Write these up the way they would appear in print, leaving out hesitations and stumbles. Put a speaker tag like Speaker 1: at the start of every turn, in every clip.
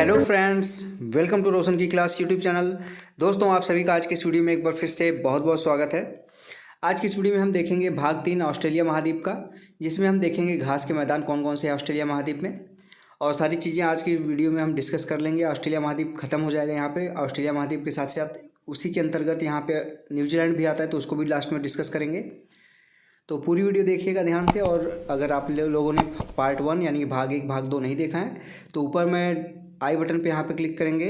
Speaker 1: Hello friends, welcome to रोशन की class YouTube channel. दोस्तों, आप सभी का आज की इस वीडियो में एक बार फिर से बहुत बहुत स्वागत है। आज की इस वीडियो में हम देखेंगे भाग 3 ऑस्ट्रेलिया महाद्वीप का, जिसमें हम देखेंगे घास के मैदान कौन कौन से हैं ऑस्ट्रेलिया महाद्वीप में, और सारी चीज़ें आज की वीडियो में हम डिस्कस कर लेंगे। ऑस्ट्रेलिया महाद्वीप खत्म हो जाएगा यहाँ पे। ऑस्ट्रेलिया महाद्वीप के साथ साथ उसी के अंतर्गत यहाँ पे न्यूजीलैंड भी आता है, तो उसको भी लास्ट में डिस्कस करेंगे। तो पूरी वीडियो देखिएगा ध्यान से। और अगर आप लोगों ने पार्ट 1 यानी कि भाग 1 भाग 2 नहीं देखा है तो ऊपर मैं आई बटन पे यहाँ पे क्लिक करेंगे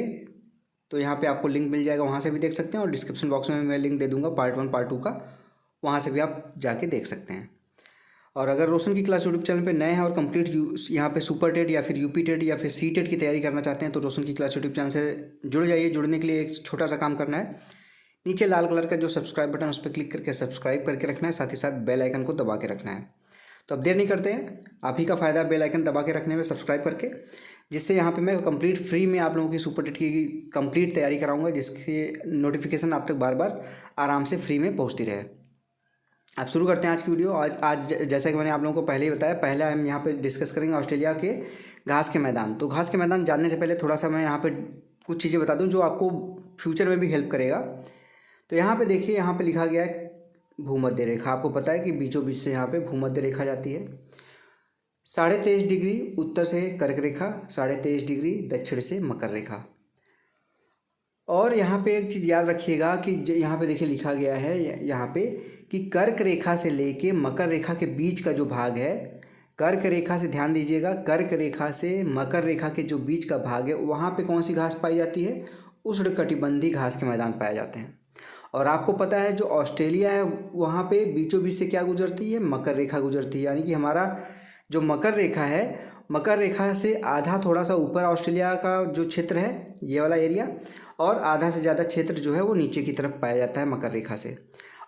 Speaker 1: तो यहाँ पे आपको लिंक मिल जाएगा, वहाँ से भी देख सकते हैं। और डिस्क्रिप्शन बॉक्स में मैं लिंक दे दूँगा पार्ट 1 पार्ट 2 का, वहाँ से भी आप जाके देख सकते हैं। और अगर रोशन की क्लास यूट्यूब चैनल पे नए हैं और कंप्लीट यहाँ पे सुपर टेट या फिर यूपी टेट या फिर सी टेट की तैयारी करना चाहते हैं तो रोशन की क्लास यूट्यूब चैनल से जुड़ जाइए। जुड़ने के लिए एक छोटा सा काम करना है, नीचे लाल कलर का जो सब्सक्राइब बटन उस पर क्लिक करके सब्सक्राइब करके रखना है, साथ ही साथ बेल आइकन को दबा के रखना है। तो अब देर नहीं करते हैं, आप ही का फ़ायदा बेल आइकन दबा के रखने में, सब्सक्राइब करके, जिससे यहाँ पे मैं कंप्लीट फ्री में आप लोगों की सुपर टेट की कंप्लीट तैयारी कराऊंगा, जिसकी नोटिफिकेशन आप तक बार बार आराम से फ्री में पहुँचती रहे। अब शुरू करते हैं आज की वीडियो। आज जैसा कि मैंने आप लोगों को पहले ही बताया, पहले हम यहाँ पे डिस्कस करेंगे ऑस्ट्रेलिया के घास के मैदान। तो घास के मैदान जानने से पहले थोड़ा सा मैं यहाँ पे कुछ चीज़ें बता दूँ जो आपको फ्यूचर में भी हेल्प करेगा। तो यहाँ पे देखिए, यहाँ पे लिखा गया है भूमध्य रेखा। आपको पता है कि बीचों बीच से यहाँ पे भूमध्य रेखा जाती है। 23.5 डिग्री उत्तर से कर्क रेखा, 23.5 डिग्री दक्षिण से मकर रेखा। और यहाँ पे एक चीज़ याद रखिएगा कि यहाँ पे देखिए लिखा गया है यहाँ पे कि कर्क रेखा से लेके मकर रेखा के बीच का जो भाग है, कर्क रेखा से, ध्यान दीजिएगा, कर्क रेखा से मकर रेखा के जो बीच का भाग है वहाँ पे कौन सी घास पाई जाती है? उष्णकटिबंधीय घास के मैदान पाए जाते हैं। और आपको पता है जो ऑस्ट्रेलिया है वहाँ पे बीचों बीच से क्या गुजरती है? मकर रेखा गुजरती है। यानी कि हमारा जो मकर रेखा है, मकर रेखा से आधा थोड़ा सा ऊपर ऑस्ट्रेलिया का जो क्षेत्र है, ये वाला एरिया, और आधा से ज़्यादा क्षेत्र जो है वो नीचे की तरफ पाया जाता है मकर रेखा से।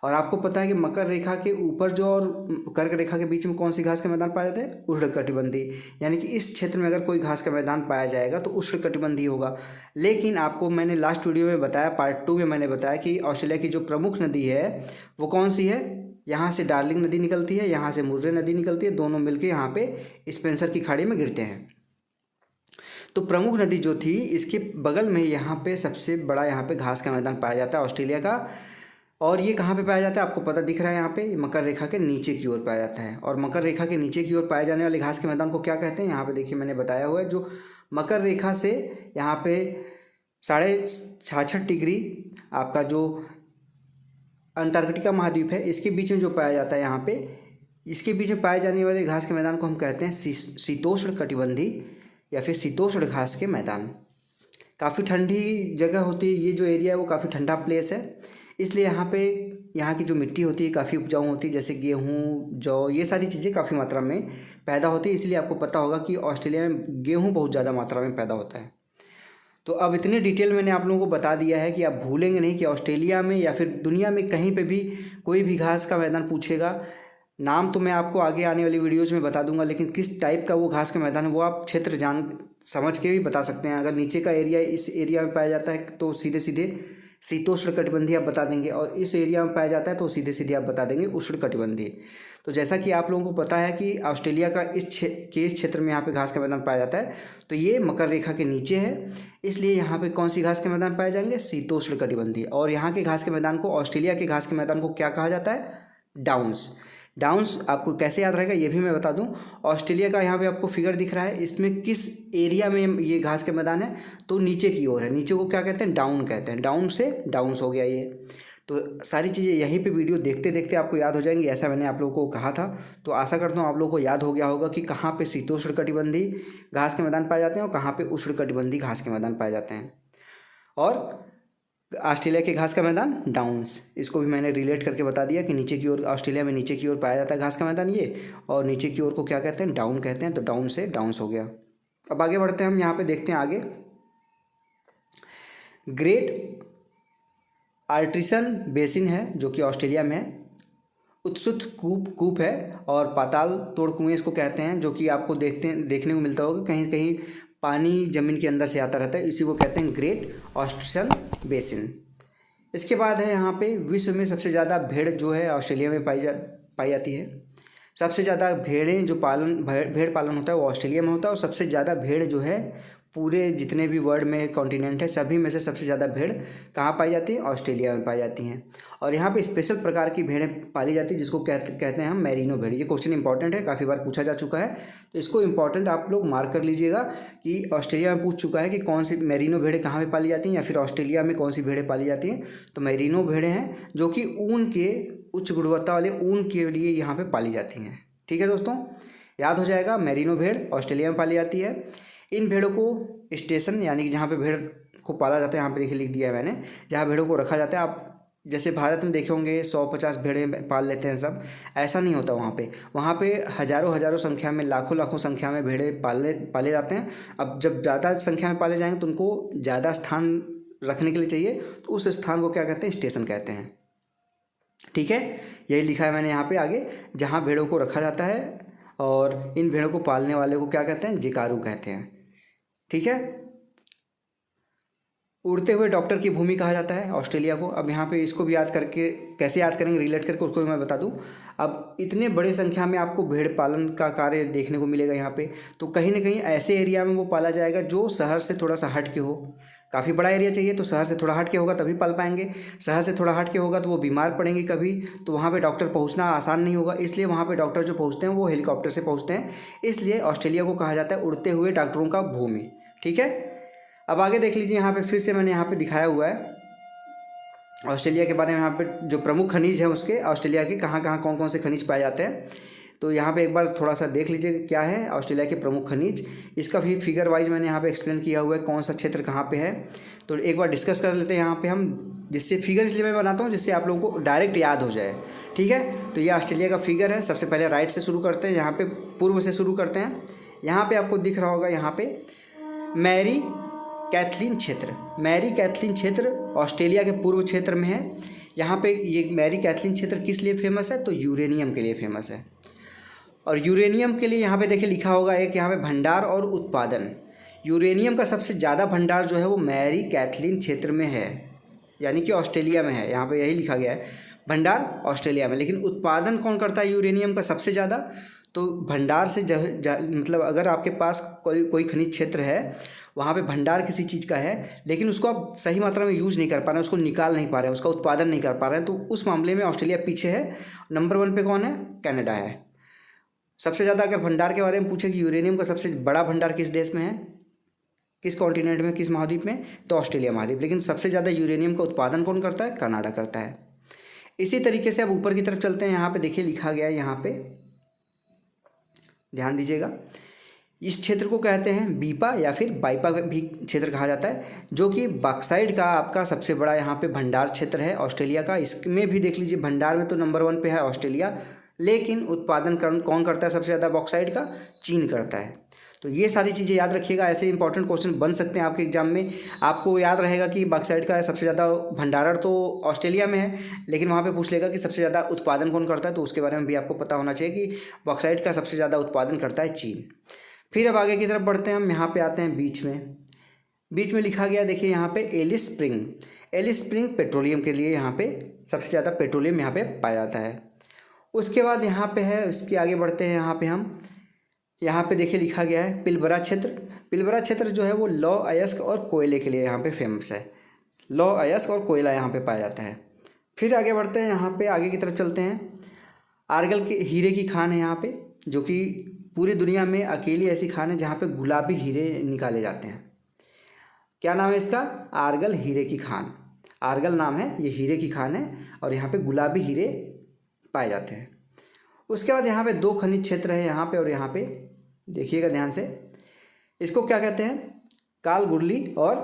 Speaker 1: और आपको पता है कि मकर रेखा के ऊपर जो और कर्क रेखा के बीच में कौन सी घास का मैदान पाया जाता है? उष्णकटिबंधीय। यानी कि इस क्षेत्र में अगर कोई घास का मैदान पाया जाएगा तो उष्णकटिबंधीय होगा। लेकिन आपको मैंने लास्ट वीडियो में बताया, पार्ट 2 में मैंने बताया कि ऑस्ट्रेलिया की जो प्रमुख नदी है वो कौन सी है? यहाँ से डार्लिंग नदी निकलती है, यहाँ से मुर्रे नदी निकलती है, दोनों मिलकर यहाँ पे स्पेंसर की खाड़ी में गिरते हैं। तो प्रमुख नदी जो थी, इसके बगल में यहाँ पे सबसे बड़ा यहाँ पे घास का मैदान पाया जाता है ऑस्ट्रेलिया का। और ये कहाँ पे पाया जाता है? आपको पता दिख रहा है यहाँ पे, मकर रेखा के नीचे की ओर पाया जाता है। और मकर रेखा के नीचे की ओर पाए जाने वाले घास के मैदान को क्या कहते हैं? यहाँ पे देखिए मैंने बताया हुआ है, जो मकर रेखा से यहाँ पे 66.5 डिग्री आपका जो अंटार्कटिका महाद्वीप है, इसके बीच में जो पाया जाता है यहाँ पे, इसके बीच में पाए जाने वाले घास के मैदान को हम कहते हैं शीतोष्ण कटिबंधीय या फिर शीतोष्ण घास के मैदान। काफ़ी ठंडी जगह होती है, ये जो एरिया है वो काफ़ी ठंडा प्लेस है, इसलिए यहाँ पे यहाँ की जो मिट्टी होती है काफ़ी उपजाऊ होती है। जैसे गेहूँ, जौ, ये सारी चीज़ें काफ़ी मात्रा में पैदा होती है। इसलिए आपको पता होगा कि ऑस्ट्रेलिया में गेहूँ बहुत ज़्यादा मात्रा में पैदा होता है। तो अब इतनी डिटेल मैंने आप लोगों को बता दिया है कि आप भूलेंगे नहीं कि ऑस्ट्रेलिया में या फिर दुनिया में कहीं पे भी कोई भी घास का मैदान पूछेगा, नाम तो मैं आपको आगे आने वाली वीडियोज़ में बता दूंगा, लेकिन किस टाइप का वो घास का मैदान है वो आप क्षेत्र जान समझ के भी बता सकते हैं। अगर नीचे का एरिया इस एरिया में पाया जाता है तो सीधे सीधे शीतोष्ण कटिबंधीय आप बता देंगे, और इस एरिया में पाया जाता है तो सीधे सीधे आप बता देंगे उष्ण कटिबंधीय। तो जैसा कि आप लोगों को पता है कि ऑस्ट्रेलिया का इस क्षेत्र में यहाँ पे घास का मैदान पाया जाता है, तो ये मकर रेखा के नीचे है, इसलिए यहाँ पे कौन सी घास के मैदान पाए जाएंगे? शीतोष्ण कटिबंधीय। और यहाँ के घास के मैदान को, ऑस्ट्रेलिया के घास के मैदान को क्या कहा जाता है? डाउन्स। डाउन्स आपको कैसे याद रहेगा ये भी मैं बता दूं। ऑस्ट्रेलिया का यहाँ पे आपको फिगर दिख रहा है, इसमें किस एरिया में ये घास के मैदान है? तो नीचे की ओर है। नीचे को क्या कहते हैं? डाउन कहते हैं। डाउन से डाउन्स हो गया ये। तो सारी चीज़ें यहीं पे वीडियो देखते देखते आपको याद हो जाएंगी, ऐसा मैंने आप लोगों को कहा था। तो आशा करता हूँ आप लोगों को याद हो गया होगा कि कहाँ पे शीतोष्ण कटिबंधीय घास के मैदान पाए जाते हैं और कहाँ पे उष्ण कटिबंधीय घास के मैदान पाए जाते हैं। और ऑस्ट्रेलिया के घास का मैदान डाउन्स, इसको भी मैंने रिलेट करके बता दिया कि नीचे की ओर, ऑस्ट्रेलिया में नीचे की ओर पाया जाता है घास का मैदान ये, और नीचे की ओर को क्या कहते हैं? डाउन कहते हैं। तो डाउन से डाउन्स हो गया। अब आगे बढ़ते हैं, हम यहाँ पे देखते हैं आगे। ग्रेट आर्टिसन बेसिन है जो कि ऑस्ट्रेलिया में है। उत्सुत कूप है, और पाताल तोड़ कुएं इसको कहते हैं, जो कि आपको देखने को मिलता होगा कहीं कहीं पानी ज़मीन के अंदर से आता रहता है, इसी को कहते हैं ग्रेट ऑस्ट्रेलियन बेसिन। इसके बाद है यहाँ पे विश्व में सबसे ज़्यादा भेड़ जो है ऑस्ट्रेलिया में पाई जाती है। सबसे ज़्यादा भेड़ पालन होता है वो ऑस्ट्रेलिया में होता है, और सबसे ज़्यादा भेड़ जो है पूरे जितने भी वर्ल्ड में कॉन्टिनेंट है सभी में से सबसे ज़्यादा भेड़ कहाँ पाई जाती है? ऑस्ट्रेलिया में पाई जाती हैं। और यहाँ पे स्पेशल प्रकार की भेड़ें पाली जाती है जिसको कहते हैं हम मैरिनो भेड़। ये क्वेश्चन इंपॉर्टेंट है, काफ़ी बार पूछा जा चुका है, तो इसको इंपॉर्टेंट आप लोग मार्क कर लीजिएगा कि ऑस्ट्रेलिया में पूछ चुका है कि कौन सी मैरिनो भेड़ें कहाँ पर पाली जाती हैं या फिर ऑस्ट्रेलिया में कौन सी भेड़ें पाली जाती हैं। तो मैरिनो भेड़ें हैं जो कि ऊन के उच्च गुणवत्ता वाले ऊन के लिए यहाँ पर पाली जाती हैं। ठीक है दोस्तों, याद हो जाएगा, मैरिनो भेड़ ऑस्ट्रेलिया में पाली जाती है। इन भेड़ों को स्टेशन यानी कि जहाँ पे भेड़ को पाला जाता है, यहाँ पे देखिए लिख दिया है मैंने, जहाँ भेड़ों को रखा जाता है। आप जैसे भारत में देखे होंगे 100-50 भेड़ें पाल लेते हैं सब, ऐसा नहीं होता वहाँ पे हज़ारों संख्या में, लाखों संख्या में भेड़ें पाले जाते हैं। अब जब ज़्यादा संख्या में पाले जाएंगे तो उनको ज़्यादा स्थान रखने के लिए चाहिए, तो उस स्थान को क्या कहते हैं? स्टेशन कहते हैं। ठीक है, यही लिखा है मैंने यहाँ पे आगे, जहाँ भेड़ों को रखा जाता है। और इन भेड़ों को पालने वाले को क्या कहते हैं? जिकारु कहते हैं। ठीक है, उड़ते हुए डॉक्टर की भूमि कहा जाता है ऑस्ट्रेलिया को। अब यहाँ पे इसको भी याद करके, कैसे याद करेंगे रिलेट करके, उसको भी मैं बता दूँ। अब इतने बड़े संख्या में आपको भेड़ पालन का कार्य देखने को मिलेगा यहाँ पे, तो कहीं ना कहीं ऐसे एरिया में वो पाला जाएगा जो शहर से थोड़ा सा हट के हो। काफ़ी बड़ा एरिया चाहिए तो शहर से थोड़ा हट के होगा तभी पाल पाएंगे। शहर से थोड़ा हट के होगा तो वो बीमार पड़ेंगे कभी, तो वहाँ पे डॉक्टर पहुँचना आसान नहीं होगा। इसलिए वहाँ पे डॉक्टर जो पहुँचते हैं वो हेलीकॉप्टर से पहुँचते हैं। इसलिए ऑस्ट्रेलिया को कहा जाता है उड़ते हुए डॉक्टरों का भूमि। ठीक है, अब आगे देख लीजिए, यहाँ पे फिर से मैंने यहाँ पे दिखाया हुआ है ऑस्ट्रेलिया के बारे में। यहाँ पे जो प्रमुख खनिज है उसके, ऑस्ट्रेलिया के कहाँ कौन से खनिज पाए जाते हैं, तो यहाँ पे एक बार थोड़ा सा देख लीजिए क्या है ऑस्ट्रेलिया के प्रमुख खनिज। इसका भी फिगर वाइज मैंने यहाँ पे एक्सप्लेन किया हुआ है कौन सा क्षेत्र कहाँ पे है। तो एक बार डिस्कस कर लेते हैं यहाँ पे हम, जिससे फिगर इसलिए मैं बनाता हूँ जिससे आप लोगों को डायरेक्ट याद हो जाए। ठीक है, तो ये ऑस्ट्रेलिया का फिगर है। सबसे पहले राइट से शुरू करते हैं, यहाँ पे पूर्व से शुरू करते हैं। यहाँ पे आपको दिख रहा होगा, यहाँ पे मैरी कैथलीन क्षेत्र। मैरी कैथलीन क्षेत्र ऑस्ट्रेलिया के पूर्व क्षेत्र में है। यहाँ पे ये मैरी कैथलीन क्षेत्र किस लिए फेमस है? तो यूरेनियम के लिए फेमस है। और यूरेनियम के लिए यहाँ पे देखिए लिखा होगा एक, यहाँ पे भंडार और उत्पादन। यूरेनियम का सबसे ज़्यादा भंडार जो है वो मैरी कैथलीन क्षेत्र में है, यानी कि ऑस्ट्रेलिया में है। यहाँ पे यही लिखा गया है, भंडार ऑस्ट्रेलिया में। लेकिन उत्पादन कौन करता है यूरेनियम का सबसे ज़्यादा? तो भंडार से मतलब अगर आपके पास कोई खनिज क्षेत्र है, वहाँ पे भंडार किसी चीज़ का है, लेकिन उसको आप सही मात्रा में यूज़ नहीं कर पा रहे हैं, उसको निकाल नहीं पा रहे हैं, उसका उत्पादन नहीं कर पा रहे हैं, तो उस मामले में ऑस्ट्रेलिया पीछे है। नंबर 1 पे कौन है? कनाडा है। सबसे ज़्यादा अगर भंडार के बारे में पूछे कि यूरेनियम का सबसे बड़ा भंडार किस देश में है, किस कॉन्टिनेंट में, किस महाद्वीप में, तो ऑस्ट्रेलिया महाद्वीप। लेकिन सबसे ज़्यादा यूरेनियम का उत्पादन कौन करता है? कनाडा करता है। इसी तरीके से अब ऊपर की तरफ चलते हैं। यहाँ पे देखिए लिखा गया है, यहाँ पे ध्यान दीजिएगा, इस क्षेत्र को कहते हैं बीपा या फिर बाइपा भी क्षेत्र कहा जाता है, जो कि बॉक्साइट का आपका सबसे बड़ा यहाँ पे भंडार क्षेत्र है ऑस्ट्रेलिया का। इसमें भी देख लीजिए, भंडार में तो नंबर 1 पे है ऑस्ट्रेलिया, लेकिन उत्पादन कौन करता है सबसे ज़्यादा बॉक्साइट का? चीन करता है। तो ये सारी चीज़ें याद रखिएगा, ऐसे इंपॉर्टेंट क्वेश्चन बन सकते हैं आपके एग्जाम में। आपको याद रहेगा कि बॉक्साइट का सबसे ज़्यादा भंडारण तो ऑस्ट्रेलिया में है, लेकिन वहाँ पे पूछ लेगा कि सबसे ज़्यादा उत्पादन कौन करता है, तो उसके बारे में भी आपको पता होना चाहिए कि बॉक्साइट का सबसे ज़्यादा उत्पादन करता है चीन। फिर अब आगे की तरफ बढ़ते हैं हम, यहाँ पे आते हैं बीच में लिखा गया, देखिए यहाँ पे एलिस स्प्रिंग पेट्रोलियम के लिए यहाँ पे सबसे ज़्यादा पेट्रोलियम यहाँ पे पाया जाता है। उसके बाद यहाँ पे है, उसके आगे बढ़ते हैं, यहाँ पे देखिए लिखा गया है पिलबरा क्षेत्र जो है वो लौह अयस्क और कोयले के लिए यहाँ पे फेमस है। लौह अयस्क और कोयला यहाँ पे पाया जाता है। फिर आगे बढ़ते हैं, यहाँ पे आगे की तरफ चलते हैं। आर्गल के हीरे की खान है यहाँ पे, जो कि पूरी दुनिया में अकेली ऐसी खान है जहाँ पे गुलाबी हीरे निकाले जाते हैं। क्या नाम है इसका? आर्गल हीरे की खान। आर्गल नाम है, ये हीरे की खान है और यहाँ पे गुलाबी हीरे पाए जाते हैं। उसके बाद यहाँ पे 2 खनिज क्षेत्र है यहाँ पे, और यहाँ पे देखिएगा ध्यान से, इसको क्या कहते हैं? कालगुरली और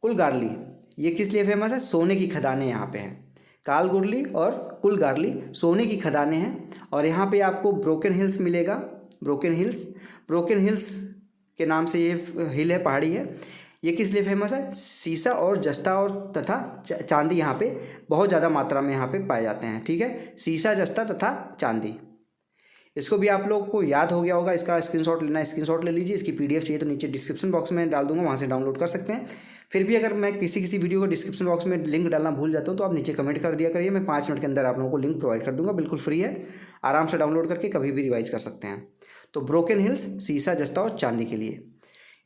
Speaker 1: कुलगारली। ये किस लिए फेमस है? सोने की खदानें यहाँ पे हैं। कालगुरली और कुलगारली सोने की खदानें हैं। और यहाँ पे आपको ब्रोकन हिल्स मिलेगा। ब्रोकन हिल्स के नाम से ये हिल है, पहाड़ी है। ये किस लिए फेमस है? सीसा और जस्ता और तथा चांदी यहाँ पे बहुत ज़्यादा मात्रा में यहाँ पे पाए जाते हैं। ठीक है, सीसा, जस्ता तथा चांदी। इसको भी आप लोग को याद हो गया होगा। इसका स्क्रीनशॉट लेना, स्क्रीनशॉट ले लीजिए। इसकी पीडीएफ चाहिए तो नीचे डिस्क्रिप्शन बॉक्स में डाल दूंगा, वहाँ से डाउनलोड कर सकते हैं। फिर भी अगर मैं किसी वीडियो को डिस्क्रिप्शन बॉक्स में लिंक डालना भूल जाता हूँ तो आप नीचे कमेंट कर दिया करिए, मैं 5 मिनट के अंदर आप लोगों को लिंक प्रोवाइड कर दूंगा। बिल्कुल फ्री है, आराम से डाउनलोड करके कभी भी रिवाइज कर सकते हैं। तो ब्रोकन हिल्स सीसा, जस्ता और चांदी के लिए।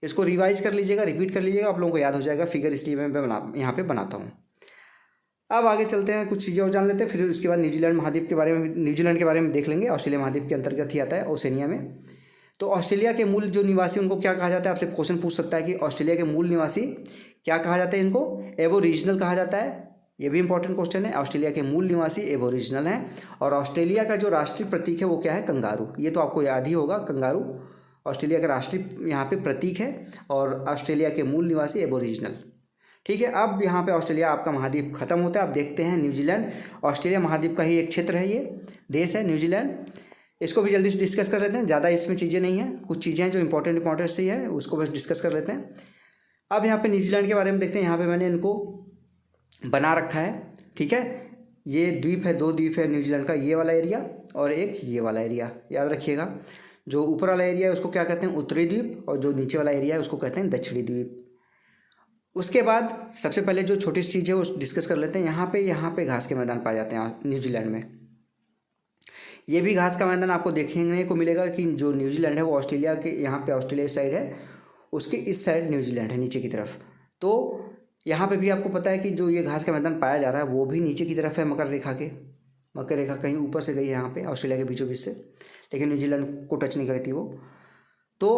Speaker 1: इसको रिवाइज कर लीजिएगा, रिपीट कर लीजिएगा, आप लोगों को याद हो जाएगा फिगर, इसलिए मैं यहाँ पे बनाता हूँ। अब आगे चलते हैं, कुछ चीज़ें और जान लेते हैं, फिर उसके बाद न्यूजीलैंड महाद्वीप के बारे में, न्यूजीलैंड के बारे में देख लेंगे। ऑस्ट्रेलिया महाद्वीप के अंतर्गत ही आता है, ओसेनिया में। तो ऑस्ट्रेलिया के मूल जो निवासी, उनको क्या कहा जाता है? आपसे क्वेश्चन पूछ सकता है कि ऑस्ट्रेलिया के मूल निवासी क्या कहा जाता है? इनको एबोरिजिनल कहा जाता है। ये भी इंपॉर्टेंट क्वेश्चन है। ऑस्ट्रेलिया के मूल निवासी एबोरिजिनल हैं। और ऑस्ट्रेलिया का जो राष्ट्रीय प्रतीक है वो क्या है? कंगारू। ये तो आपको याद ही होगा, कंगारू ऑस्ट्रेलिया का राष्ट्रीय यहाँ पे प्रतीक है। और ऑस्ट्रेलिया के मूल निवासी एबोरिजिनल। ठीक है, अब यहाँ पे ऑस्ट्रेलिया आपका महाद्वीप खत्म होता है। आप देखते हैं न्यूजीलैंड, ऑस्ट्रेलिया महाद्वीप का ही एक क्षेत्र है, ये देश है न्यूजीलैंड। इसको भी जल्दी से डिस्कस कर लेते हैं, ज़्यादा इसमें चीज़ें नहीं हैं, कुछ चीज़ें हैं जो इंपॉर्टेंट सी है, उसको बस डिस्कस कर लेते हैं। अब यहाँ पे न्यूजीलैंड के बारे में देखते हैं। यहाँ पे मैंने इनको बना रखा है। ठीक है, ये द्वीप है, 2 द्वीप है न्यूजीलैंड का, ये वाला एरिया और एक ये वाला एरिया। याद रखिएगा, जो ऊपर वाला एरिया है उसको क्या कहते हैं? उत्तरी द्वीप, और जो नीचे वाला एरिया है उसको कहते हैं दक्षिणी द्वीप। उसके बाद सबसे पहले जो छोटी सी चीज़ है वो डिस्कस कर लेते हैं। यहाँ पे घास के मैदान पाए जाते हैं न्यूजीलैंड में। ये भी घास का मैदान आपको देखने को मिलेगा कि जो न्यूजीलैंड है वो ऑस्ट्रेलिया के, यहाँ पे ऑस्ट्रेलिया साइड है, उसके इस साइड न्यूजीलैंड है नीचे की तरफ। तो यहाँ पे भी आपको पता है कि जो ये घास का मैदान पाया जा रहा है वो भी नीचे की तरफ है, मकर रेखा के। मकर रेखा कहीं ऊपर से गई है यहाँ पे ऑस्ट्रेलिया के बीचों बीच से, लेकिन न्यूजीलैंड को टच नहीं करती वो। तो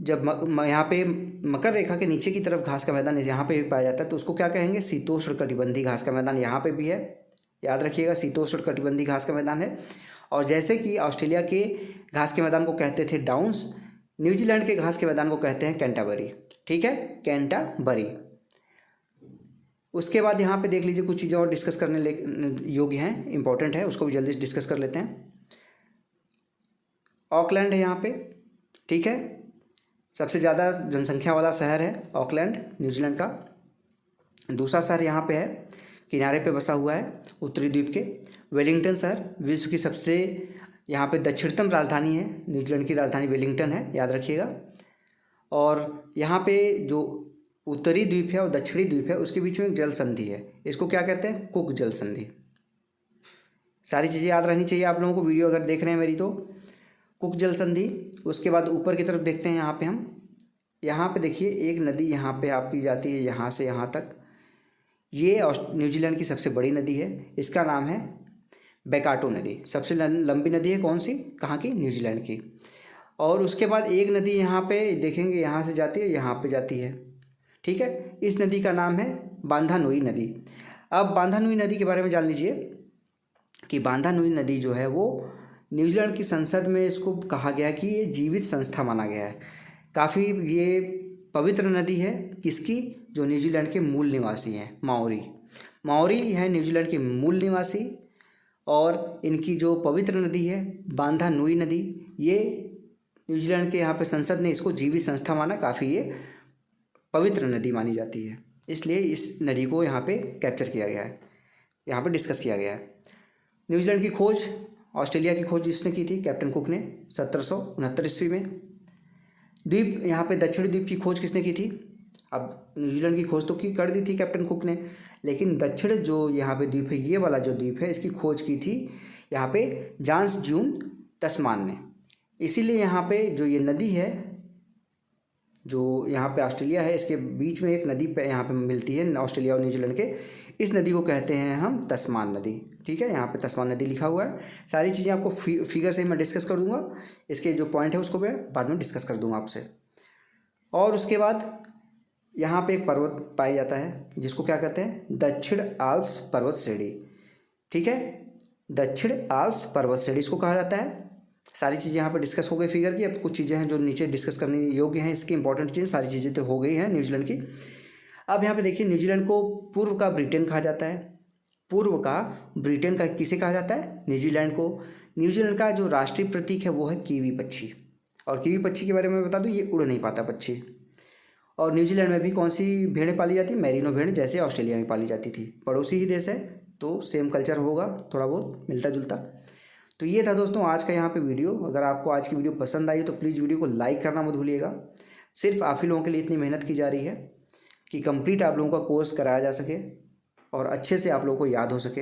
Speaker 1: जब यहाँ पे मकर रेखा के नीचे की तरफ घास का मैदान यहाँ पे भी पाया जाता है, तो उसको क्या कहेंगे? शीतोष्णकटिबंधीय घास का मैदान यहाँ पे भी है। याद रखिएगा, शीतोष्णकटिबंधीय घास का मैदान है। और जैसे कि ऑस्ट्रेलिया के घास के मैदान को कहते थे डाउन्स, न्यूजीलैंड के घास के मैदान को कहते हैं कैंटाबरी। ठीक है, कैंटाबरी। उसके बाद यहाँ पे देख लीजिए, कुछ चीज़ें और डिस्कस करने योग्य हैं, इंपॉर्टेंट है, उसको भी जल्दी से डिस्कस कर लेते हैं। ऑकलैंड है यहाँ पे। ठीक है, सबसे ज़्यादा जनसंख्या वाला शहर है ऑकलैंड न्यूजीलैंड का। दूसरा शहर यहाँ पे है, किनारे पे बसा हुआ है उत्तरी द्वीप के। वेलिंगटन शहर विश्व की सबसे यहाँ पे दक्षिणतम राजधानी है। न्यूजीलैंड की राजधानी वेलिंगटन है, याद रखिएगा। और यहाँ पे जो उत्तरी द्वीप है और दक्षिणी द्वीप है उसके बीच में एक जल संधि है, इसको क्या कहते हैं? कुक जल संधि। सारी चीज़ें याद रहनी चाहिए आप लोगों को, वीडियो अगर देख रहे हैं मेरी तो। कुक जल संधि। उसके बाद ऊपर की तरफ देखते हैं, यहाँ पे हम, यहाँ पे देखिए एक नदी यहाँ पे आपकी जाती है यहाँ से यहाँ तक। ये न्यूजीलैंड की सबसे बड़ी नदी है, इसका नाम है बेकाटो नदी। सबसे लंबी नदी है कौन सी? कहाँ की? न्यूजीलैंड की। और उसके बाद एक नदी यहाँ पे देखेंगे, यहाँ से जाती है, यहाँ पे जाती है। ठीक है, इस नदी का नाम है बांधानुई नदी। अब बांधानुई नदी के बारे में जान लीजिए कि बांधानुई नदी जो है वो न्यूजीलैंड की संसद में इसको कहा गया कि ये जीवित संस्था माना गया है। काफ़ी ये पवित्र नदी है। किसकी? जो न्यूजीलैंड के मूल निवासी हैं, माओरी। माओरी है न्यूजीलैंड के मूल निवासी, और इनकी जो पवित्र नदी है बांधानुई नदी, ये न्यूजीलैंड के यहाँ पे संसद ने इसको जीवित संस्था माना। काफ़ी ये पवित्र नदी मानी जाती है, इसलिए इस नदी को यहाँ पे कैप्चर किया गया है, यहाँ पे डिस्कस किया गया है। न्यूजीलैंड की खोज, ऑस्ट्रेलिया की खोज जिसने की थी? कैप्टन कुक ने 1769 ईस्वी में। द्वीप, यहाँ पे दक्षिणी द्वीप की खोज किसने की थी? अब न्यूजीलैंड की खोज तो कर दी थी कैप्टन कुक ने, लेकिन दक्षिण जो यहाँ पे द्वीप है, ये वाला जो द्वीप है, इसकी खोज की थी यहाँ पे जान्स जून तस्मान ने। इसीलिए यहाँ पे जो ये नदी है, जो यहाँ पे ऑस्ट्रेलिया है, इसके बीच में एक नदी पे यहाँ पे मिलती है ऑस्ट्रेलिया और न्यूजीलैंड के, इस नदी को कहते हैं हम तस्मान नदी। ठीक है, यहाँ पे तस्मान नदी लिखा हुआ है। सारी चीज़ें आपको फिगर से मैं डिस्कस कर दूंगा, इसके जो पॉइंट है उसको मैं बाद में डिस्कस कर दूंगा आपसे। और उसके बाद यहाँ पे एक पर्वत पाया जाता है जिसको क्या कहते हैं? दक्षिण आल्प्स पर्वत श्रेणी। ठीक है, दक्षिण आल्प्स पर्वत श्रेणी इसको कहा जाता है। सारी चीज़ें यहाँ पे डिस्कस हो गई फिगर की। अब कुछ चीज़ें हैं जो नीचे डिस्कस करने योग्य हैं, इसकी इंपॉर्टेंट चीज़ें, सारी चीज़ें तो हो गई हैं न्यूजीलैंड की। अब यहाँ पे देखिए, न्यूजीलैंड को पूर्व का ब्रिटेन कहा जाता है। पूर्व का ब्रिटेन का किसे कहा जाता है? न्यूजीलैंड को। न्यूजीलैंड का जो राष्ट्रीय प्रतीक है वो है कीवी पक्षी। और कीवी पक्षी के बारे में बता दूँ, ये उड़ नहीं पाता पक्षी। और न्यूजीलैंड में भी कौन सी भेड़ें पाली जाती? मैरिनो भेड़, जैसे ऑस्ट्रेलिया में पाली जाती थी। पड़ोसी ही देश है तो सेम कल्चर होगा, थोड़ा बहुत मिलता जुलता। तो ये था दोस्तों आज का यहाँ पे वीडियो। अगर आपको आज की वीडियो पसंद आई तो प्लीज़ वीडियो को लाइक करना मत भूलिएगा। सिर्फ आप ही लोगों के लिए इतनी मेहनत की जा रही है कि कंप्लीट आप लोगों का कोर्स कराया जा सके और अच्छे से आप लोगों को याद हो सके।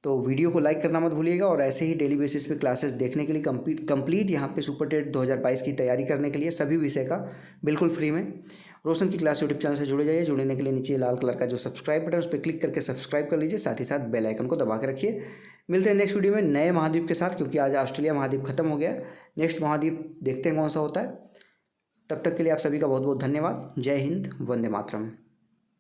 Speaker 1: तो वीडियो को लाइक करना मत भूलिएगा और ऐसे ही डेली बेसिस पे क्लासेस देखने के लिए कंप्लीट यहाँ पे सुपर टेट 2022 की तैयारी करने के लिए सभी विषय का बिल्कुल फ्री में रोशन की क्लास यूट्यूब चैनल से जुड़े जाइए। जुड़ने के लिए नीचे लाल कलर का जो सब्सक्राइब बटन है उस पर क्लिक करके सब्सक्राइब कर लीजिए, साथ ही साथ बेल आइकन को दबा के रखिए। मिलते हैं नेक्स्ट वीडियो में नए महाद्वीप के साथ, क्योंकि आज ऑस्ट्रेलिया महाद्वीप खत्म हो गया। नेक्स्ट महाद्वीप देखते हैं कौन सा होता है। तब तक के लिए आप सभी का बहुत बहुत धन्यवाद। जय हिंद, वंदे मातरम।